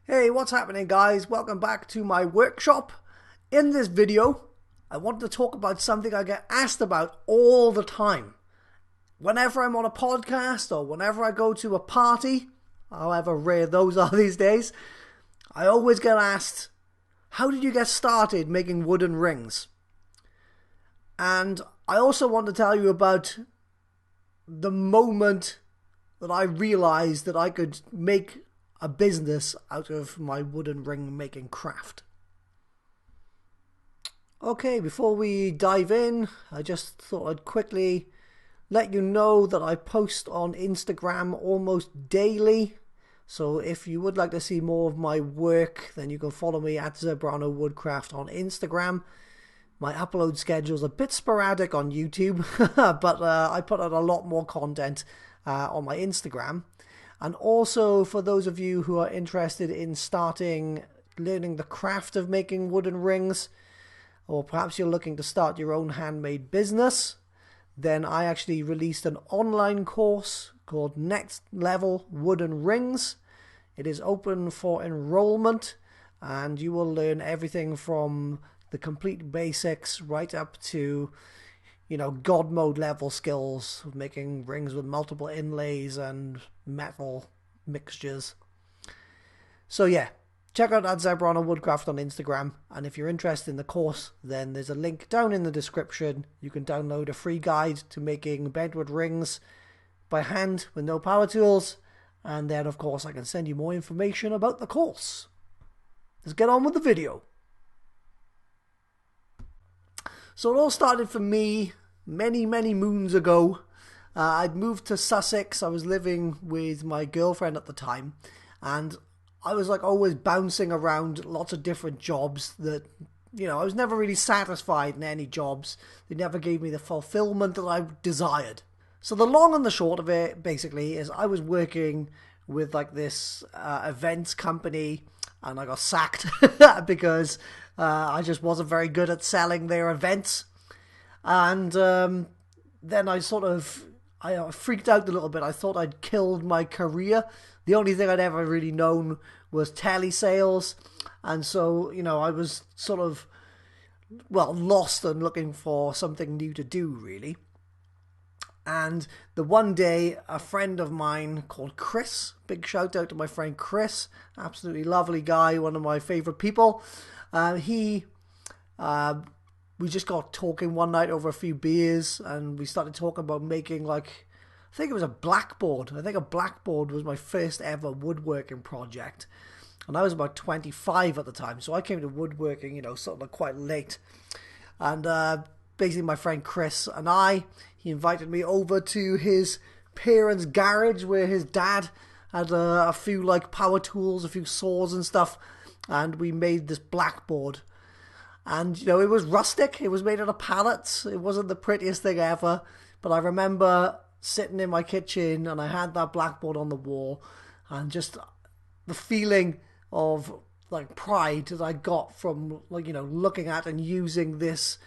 Hey, what's happening guys? Welcome back to my workshop. In this video, I want to talk about something I get asked about all the time. Whenever I'm on a podcast or whenever I go to a party, however rare those are these days, I always get asked, how did you get started making wooden rings? And I also want to tell you about the moment that I realized that I could make a business out of my wooden ring making craft. Okay, before we dive in, I just thought I'd quickly let you know that I post on Instagram almost daily. So if you would like to see more of my work, then you can follow me at Zebrano Woodcraft on Instagram. My upload schedule's a bit sporadic on YouTube, but I put out a lot more content on my Instagram. And also, for those of you who are interested in learning the craft of making wooden rings, or perhaps you're looking to start your own handmade business, then I actually released an online course called Next Level Wooden Rings. It is open for enrollment, and you will learn everything from the complete basics right up to God mode level skills of making rings with multiple inlays and metal mixtures. So yeah, check out that Zebrano Woodcraft on Instagram, and if you're interested in the course, then there's a link down in the description. You can download a free guide to making bentwood rings by hand with no power tools, and then of course I can send you more information about the course. Let's get on with the video. So it all started for me many moons ago. I'd moved to Sussex. I was living with my girlfriend at the time, and I was always bouncing around lots of different jobs that, I was never really satisfied in any jobs. They never gave me the fulfillment that I desired. So the long and the short of it, basically, is I was working with this events company, and I got sacked because I just wasn't very good at selling their events. And then I freaked out a little bit. I thought I'd killed my career. The only thing I'd ever really known was telesales. And so, I was lost and looking for something new to do, really. And the one day, a friend of mine called Chris, big shout out to my friend Chris, absolutely lovely guy, one of my favorite people. We just got talking one night over a few beers, and we started talking about making I think it was a blackboard. I think a blackboard was my first ever woodworking project. And I was about 25 at the time, so I came to woodworking, quite late. And basically my friend Chris and he invited me over to his parents' garage where his dad had a few power tools, a few saws and stuff, and we made this blackboard. And, it was rustic. It was made out of pallets. It wasn't the prettiest thing ever. But I remember sitting in my kitchen and I had that blackboard on the wall, and just the feeling of pride that I got from looking at and using this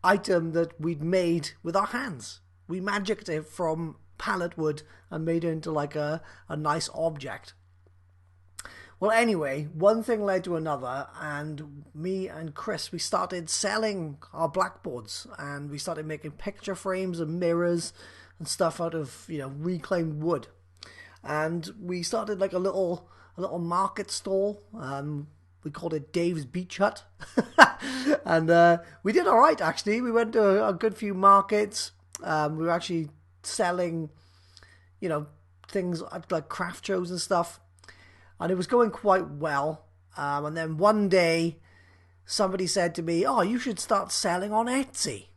item that we'd made with our hands. We magicked it from pallet wood and made it into a nice object. Well, anyway, one thing led to another, and me and Chris, we started selling our blackboards, and we started making picture frames and mirrors and stuff out of, reclaimed wood. And we started a little market stall. We called it Dave's Beach Hut. And we did all right, actually. We went to a good few markets. We were actually selling, things like craft shows and stuff. And it was going quite well. And then one day, somebody said to me, "Oh, you should start selling on Etsy."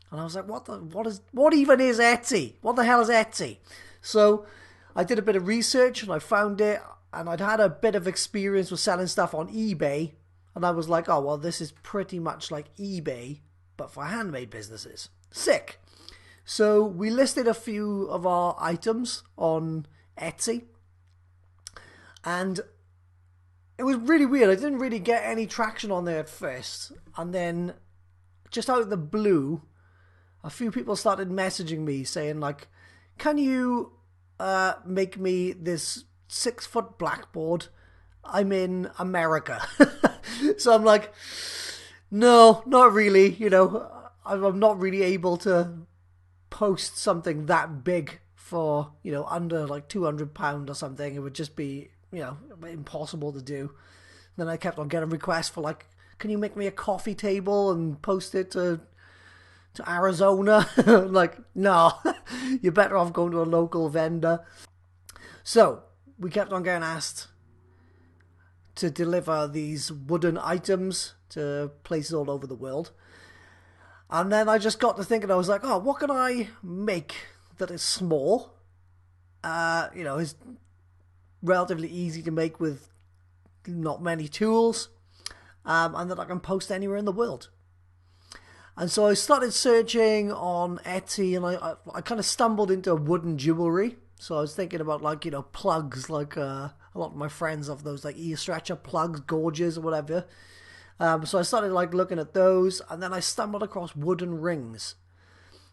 And I was like, what even is Etsy? What the hell is Etsy? So I did a bit of research and I found it. And I'd had a bit of experience with selling stuff on eBay. And I was like, oh, well, this is pretty much like eBay, but for handmade businesses. Sick. So we listed a few of our items on Etsy. And it was really weird. I didn't really get any traction on there at first. And then, just out of the blue, a few people started messaging me saying, can you make me this 6-foot blackboard I'm in America. So I'm like, no, not really. I'm not really able to post something that big for, under like £200 or something. It would just be, impossible to do. Then I kept on getting requests for like, can you make me a coffee table and post it to Arizona? Like, no, you're better off going to a local vendor. So we kept on getting asked to deliver these wooden items to places all over the world. And then I just got to thinking, I was like, oh, what can I make that is small? Is relatively easy to make with not many tools, and that I can post anywhere in the world. And so I started searching on Etsy, and I kind of stumbled into wooden jewelry. So I was thinking about plugs, like a lot of my friends have those like ear stretcher plugs, gorges or whatever. So I started looking at those, and then I stumbled across wooden rings.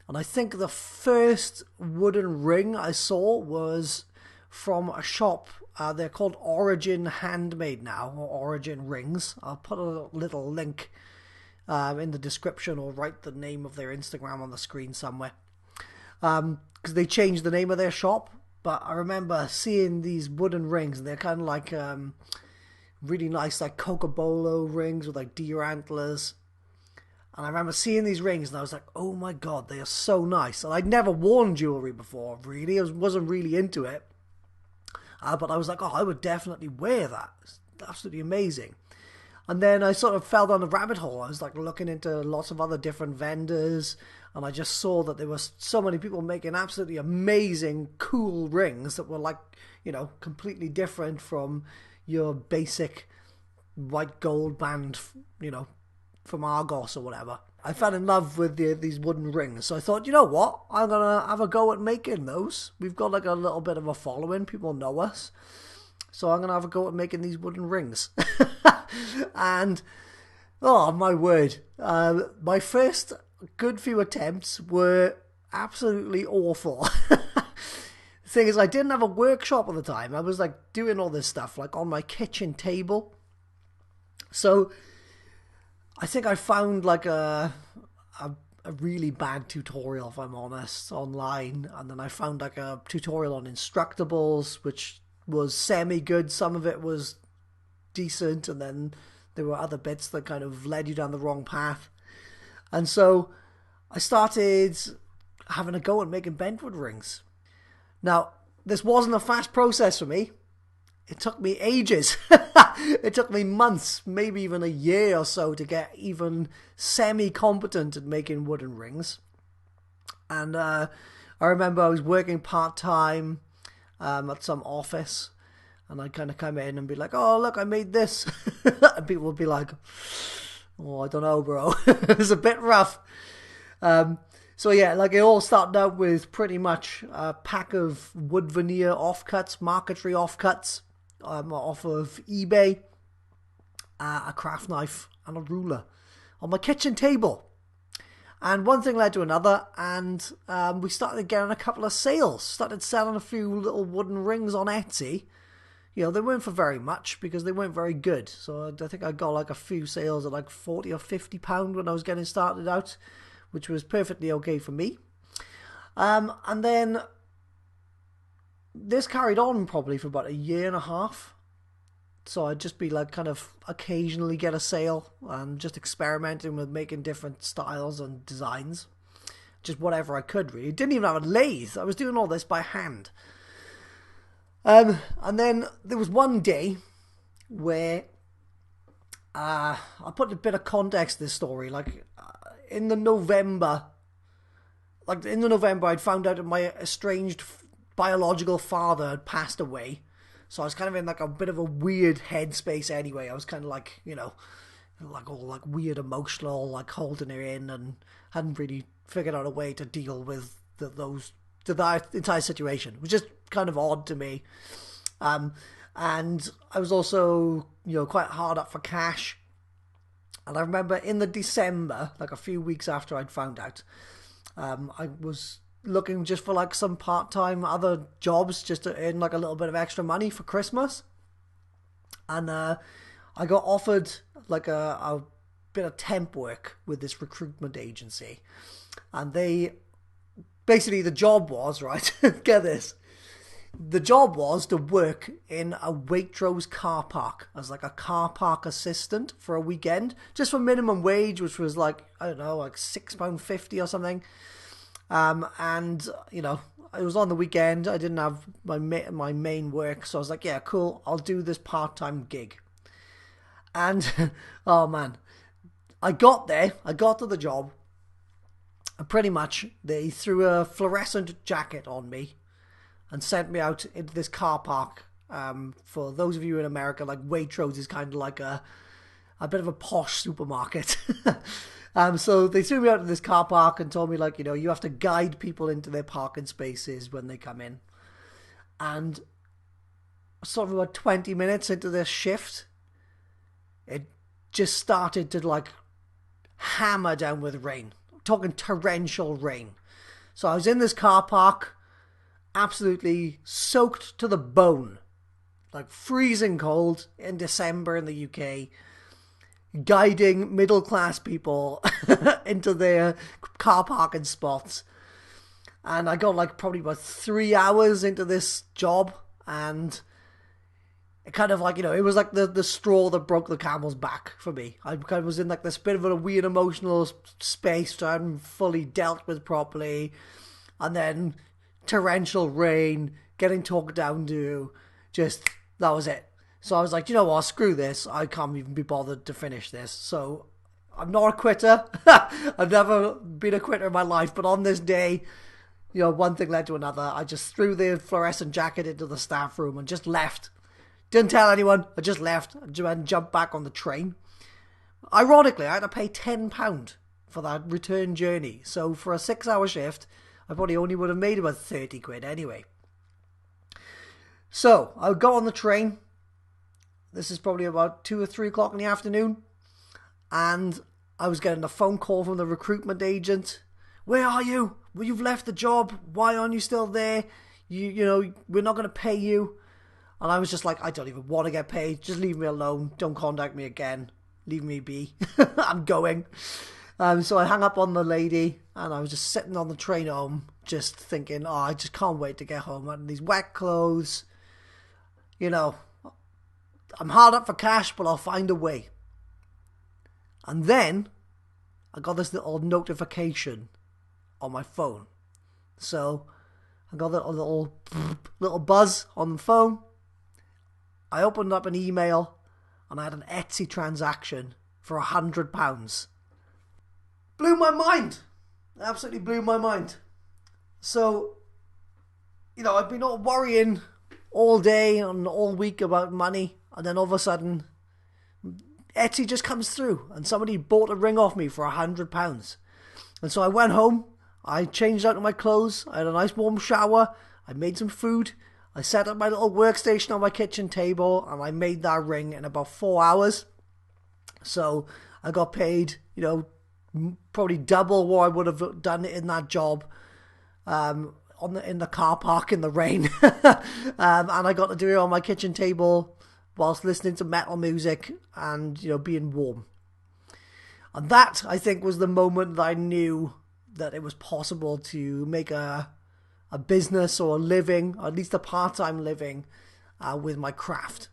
And I think the first wooden ring I saw was from a shop. They're called Origin Handmade now, or Origin Rings. I'll put a little link in the description, or write the name of their Instagram on the screen somewhere. Because they changed the name of their shop. But I remember seeing these wooden rings, and they're kind of like really nice, like Cocobolo rings with like deer antlers. And I remember seeing these rings, and I was like, oh my god, they are so nice. And I'd never worn jewelry before, really. I wasn't really into it. But I was like, oh, I would definitely wear that. It's absolutely amazing. And then I sort of fell down the rabbit hole. I was like looking into lots of other different vendors, and I just saw that there was so many people making absolutely amazing, cool rings that were like, completely different from your basic white gold band, from Argos or whatever. I fell in love with these wooden rings. So I thought, you know what? I'm going to have a go at making those. We've got like a little bit of a following. People know us. So I'm going to have a go at making these wooden rings. And, oh my word. My first good few attempts were absolutely awful. The thing is, I didn't have a workshop at the time. I was like doing all this stuff like on my kitchen table. So I think I found like a really bad tutorial, if I'm honest, online. And then I found like a tutorial on Instructables, which was semi-good. Some of it was decent, and then there were other bits that kind of led you down the wrong path. And so I started having a go at making bentwood rings. Now, this wasn't a fast process for me. It took me ages. It took me months, maybe even a year or so, to get even semi-competent at making wooden rings. And I remember I was working part-time at some office, and I'd kind of come in and be like, oh, look, I made this. And people would be like, oh, I don't know, bro. It was a bit rough. So yeah, like it all started out with pretty much a pack of wood veneer offcuts, marquetry offcuts, off of eBay, a craft knife and a ruler on my kitchen table. And one thing led to another, and we started getting a couple of sales. Started selling a few little wooden rings on Etsy. They weren't for very much because they weren't very good. So I think I got like a few sales at like £40 or £50 when I was getting started out, which was perfectly okay for me. And then this carried on probably for about a year and a half. So I'd just be like kind of occasionally get a sale and just experimenting with making different styles and designs. Just whatever I could, really. Didn't even have a lathe. I was doing all this by hand. And then there was one day where I'll put a bit of context to this story. In the November, I'd found out that my estranged biological father had passed away. So I was kind of in like a bit of a weird headspace anyway. I was kind of like, like all like weird emotional, like holding it in, and hadn't really figured out a way to deal with that entire situation. It was just kind of odd to me. And I was also, quite hard up for cash. And I remember in the December, like a few weeks after I'd found out, I was looking just for like some part-time other jobs just to earn like a little bit of extra money for Christmas. And I got offered like a bit of temp work with this recruitment agency. And they basically, the job was, right, get this. The job was to work in a Waitrose car park as like a car park assistant for a weekend, just for minimum wage, which was like, I don't know, like £6.50 or something. And, you know, it was on the weekend. I didn't have my main work. So I was like, yeah, cool. I'll do this part-time gig. And, oh man, I got there. I got to the job. And pretty much they threw a fluorescent jacket on me and sent me out into this car park. For those of you in America, like Waitrose is kind of like a bit of a posh supermarket. So they threw me out to this car park and told me, like, you know, you have to guide people into their parking spaces when they come in. And sort of about 20 minutes into this shift, it just started to like hammer down with rain. I'm talking torrential rain. So I was in this car park, absolutely soaked to the bone, like freezing cold in December in the UK, guiding middle-class people into their car parking spots. And I got like probably about 3 hours into this job, and it kind of like, you know, it was like the straw that broke the camel's back for me. I kind of was in like this bit of a weird emotional space that I hadn't fully dealt with properly. And then torrential rain, getting talked down to, just, that was it. So I was like, you know what, screw this. I can't even be bothered to finish this. So I'm not a quitter. I've never been a quitter in my life. But on this day, you know, one thing led to another. I just threw the fluorescent jacket into the staff room and just left. Didn't tell anyone. I just left and jumped back on the train. Ironically, I had to pay £10 for that return journey. So for a 6-hour shift, I probably only would have made about 30 quid anyway. So I got on the train. This is probably about 2 or 3 o'clock in the afternoon. And I was getting a phone call from the recruitment agent. Where are you? Well, you've left the job. Why aren't you still there? You know, we're not going to pay you. And I was just like, I don't even want to get paid. Just leave me alone. Don't contact me again. Leave me be. I'm going. So I hung up on the lady, and I was just sitting on the train home, just thinking, oh, I just can't wait to get home. And these wet clothes, you know, I'm hard up for cash, but I'll find a way. And then I got this little notification on my phone. So I got that little buzz on the phone. I opened up an email, and I had an Etsy transaction for £100. Blew my mind. Absolutely blew my mind. So, you know, I've been all worrying all day and all week about money, and then all of a sudden, Etsy just comes through, and somebody bought a ring off me for £100. And so I went home, I changed out of my clothes, I had a nice warm shower, I made some food, I set up my little workstation on my kitchen table, and I made that ring in about 4 hours. So I got paid, you know, probably double what I would have done in that job, in the car park in the rain. And I got to do it on my kitchen table whilst listening to metal music and, you know, being warm. And that, I think, was the moment that I knew that it was possible to make a business or a living, or at least a part-time living, with my craft.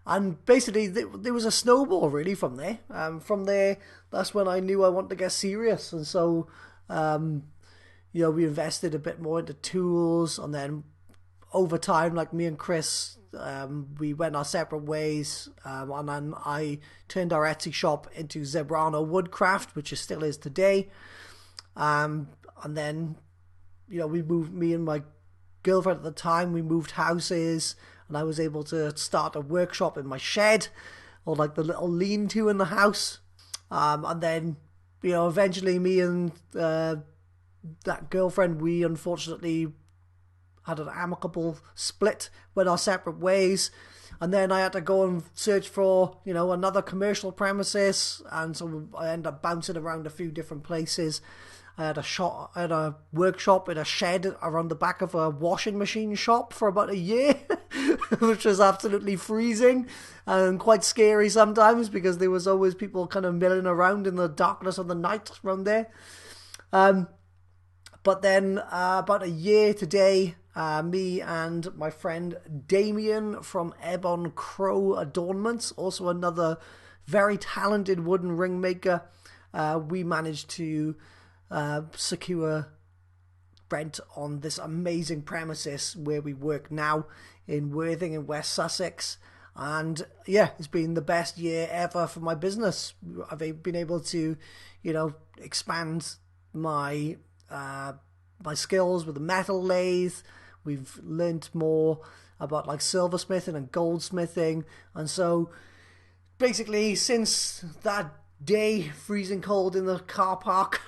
And basically, there was a snowball, really, from there. From there, that's when I knew I wanted to get serious. And so, you know, we invested a bit more into tools. And then, over time, like me and Chris, we went our separate ways. And then I turned our Etsy shop into Zebrano Woodcraft, which it still is today. And then, you know, me and my girlfriend at the time, we moved houses. And I was able to start a workshop in my shed, or like the little lean-to in the house. And then, you know, eventually me and that girlfriend, we unfortunately had an amicable split, went our separate ways. And then I had to go and search for, you know, another commercial premises. And so I ended up bouncing around a few different places. I had a workshop in a shed around the back of a washing machine shop for about a year. which was absolutely freezing and quite scary sometimes because there was always people kind of milling around in the darkness of the night around there. But then about a year today, me and my friend Damien from Ebon Crow Adornments, also another very talented wooden ring maker, we managed to secure rent on this amazing premises where we work now in Worthing in West Sussex. And yeah, it's been the best year ever for my business. I've been able to, expand my my skills with the metal lathe. We've learnt more about like silversmithing and goldsmithing, and so basically since that day freezing cold in the car park,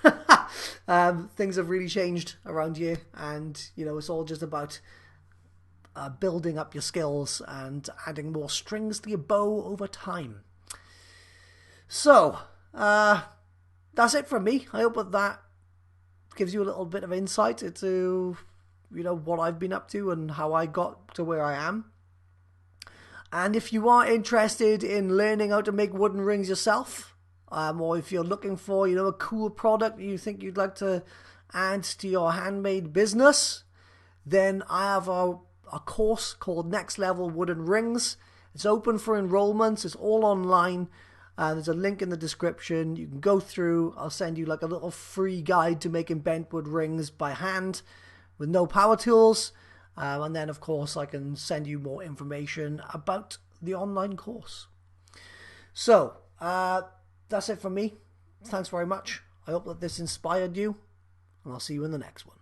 things have really changed around here, and it's all just about building up your skills and adding more strings to your bow over time. So that's it from me. I hope that gives you a little bit of insight into what I've been up to and how I got to where I am. And if you are interested in learning how to make wooden rings yourself, or if you're looking for a cool product you think you'd like to add to your handmade business, then I have a course called Next Level Wooden Rings. It's open for enrollment. It's all online. There's a link in the description. You can go through. I'll send you like a little free guide to making bentwood rings by hand with no power tools. And then, of course, I can send you more information about the online course. So, that's it from me. Thanks very much. I hope that this inspired you. And I'll see you in the next one.